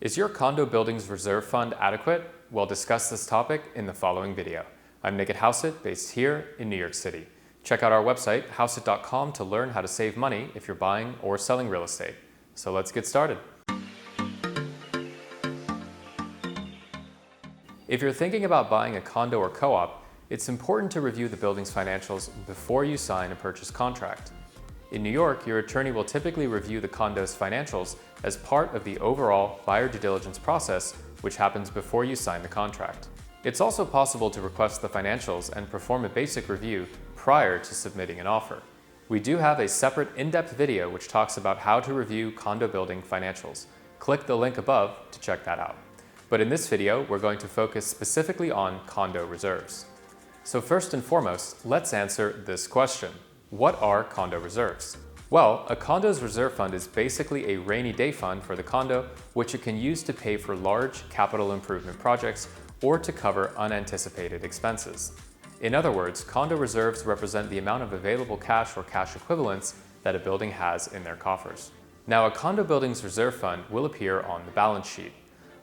Is your condo building's reserve fund adequate? We'll discuss this topic in the following video. I'm Niket Housett, based here in New York City. Check out our website, housett.com, to learn how to save money if you're buying or selling real estate. So let's get started. If you're thinking about buying a condo or co-op, it's important to review the building's financials before you sign a purchase contract. In New York, your attorney will typically review the condo's financials as part of the overall buyer due diligence process, which happens before you sign the contract. It's also possible to request the financials and perform a basic review prior to submitting an offer. We do have a separate in-depth video which talks about how to review condo building financials. Click the link above to check that out. But in this video, we're going to focus specifically on condo reserves. So first and foremost, let's answer this question. What are condo reserves? Well, a condo's reserve fund is basically a rainy day fund for the condo, which it can use to pay for large capital improvement projects or to cover unanticipated expenses. In other words, condo reserves represent the amount of available cash or cash equivalents that a building has in their coffers. Now, a condo building's reserve fund will appear on the balance sheet.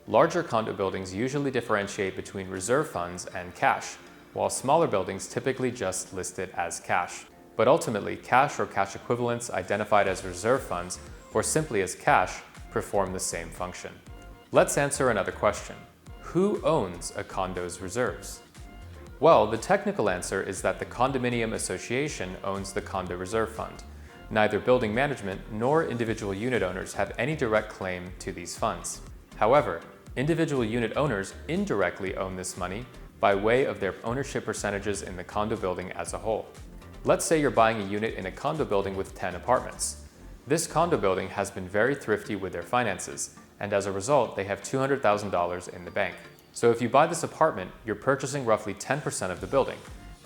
Larger condo buildings usually differentiate between reserve funds and cash, while smaller buildings typically just list it as cash. But ultimately, cash or cash equivalents identified as reserve funds or simply as cash perform the same function. Let's answer another question. Who owns a condo's reserves? Well, the technical answer is that the condominium association owns the condo reserve fund. Neither building management nor individual unit owners have any direct claim to these funds. However, individual unit owners indirectly own this money by way of their ownership percentages in the condo building as a whole. Let's say you're buying a unit in a condo building with 10 apartments. This condo building has been very thrifty with their finances, and as a result, they have $200,000 in the bank. So if you buy this apartment, you're purchasing roughly 10% of the building.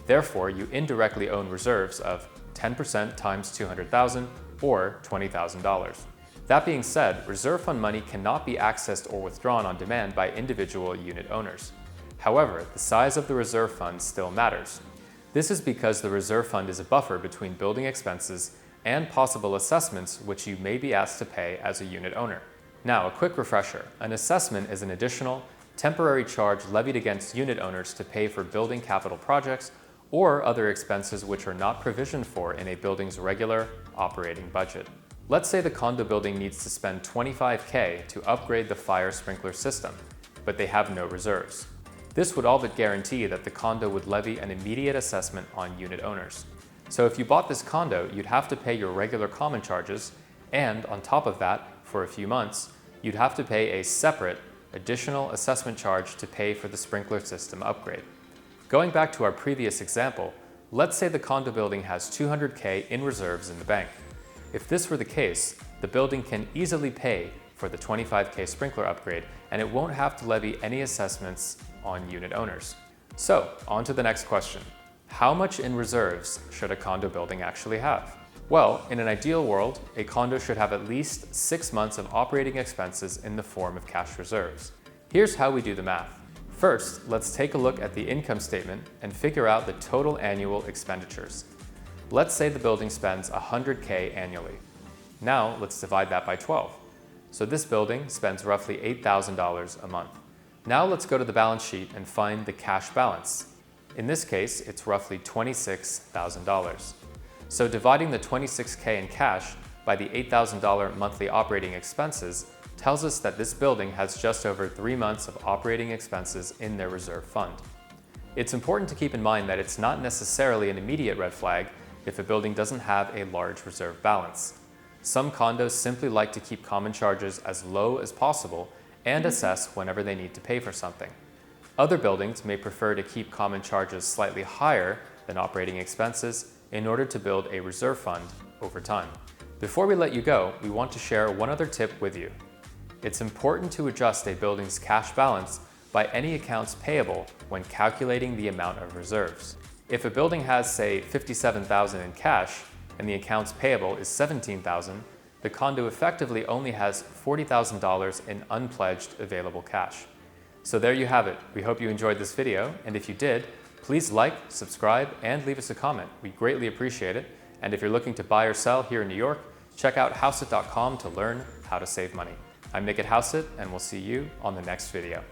Therefore, you indirectly own reserves of 10% times $200,000 or $20,000. That being said, reserve fund money cannot be accessed or withdrawn on demand by individual unit owners. However, the size of the reserve fund still matters. This is because the reserve fund is a buffer between building expenses and possible assessments which you may be asked to pay as a unit owner. Now, a quick refresher. An assessment is an additional, temporary charge levied against unit owners to pay for building capital projects or other expenses which are not provisioned for in a building's regular operating budget. Let's say the condo building needs to spend $25,000 to upgrade the fire sprinkler system, but they have no reserves. This would all but guarantee that the condo would levy an immediate assessment on unit owners. So if you bought this condo, you'd have to pay your regular common charges, and on top of that, for a few months, you'd have to pay a separate, additional assessment charge to pay for the sprinkler system upgrade. Going back to our previous example, let's say the condo building has $200,000 in reserves in the bank. If this were the case, the building can easily pay for the $25,000 sprinkler upgrade, and it won't have to levy any assessments on unit owners. So, on to the next question. How much in reserves should a condo building actually have? Well, in an ideal world, a condo should have at least 6 months of operating expenses in the form of cash reserves. Here's how we do the math. First, let's take a look at the income statement and figure out the total annual expenditures. Let's say the building spends $100,000 annually. Now, let's divide that by 12. So this building spends roughly $8,000 a month. Now let's go to the balance sheet and find the cash balance. In this case, it's roughly $26,000. So dividing the $26,000 in cash by the $8,000 monthly operating expenses tells us that this building has just over 3 months of operating expenses in their reserve fund. It's important to keep in mind that it's not necessarily an immediate red flag if a building doesn't have a large reserve balance. Some condos simply like to keep common charges as low as possible and assess whenever they need to pay for something. Other buildings may prefer to keep common charges slightly higher than operating expenses in order to build a reserve fund over time. Before we let you go, we want to share one other tip with you. It's important to adjust a building's cash balance by any accounts payable when calculating the amount of reserves. If a building has, say, $57,000 in cash and the accounts payable is $17,000, the condo effectively only has $40,000 in unpledged available cash. So there you have it. We hope you enjoyed this video, and if you did, please like, subscribe, and leave us a comment. We greatly appreciate it. And if you're looking to buy or sell here in New York, check out housett.com to learn how to save money. I'm Nick at Housit, and we'll see you on the next video.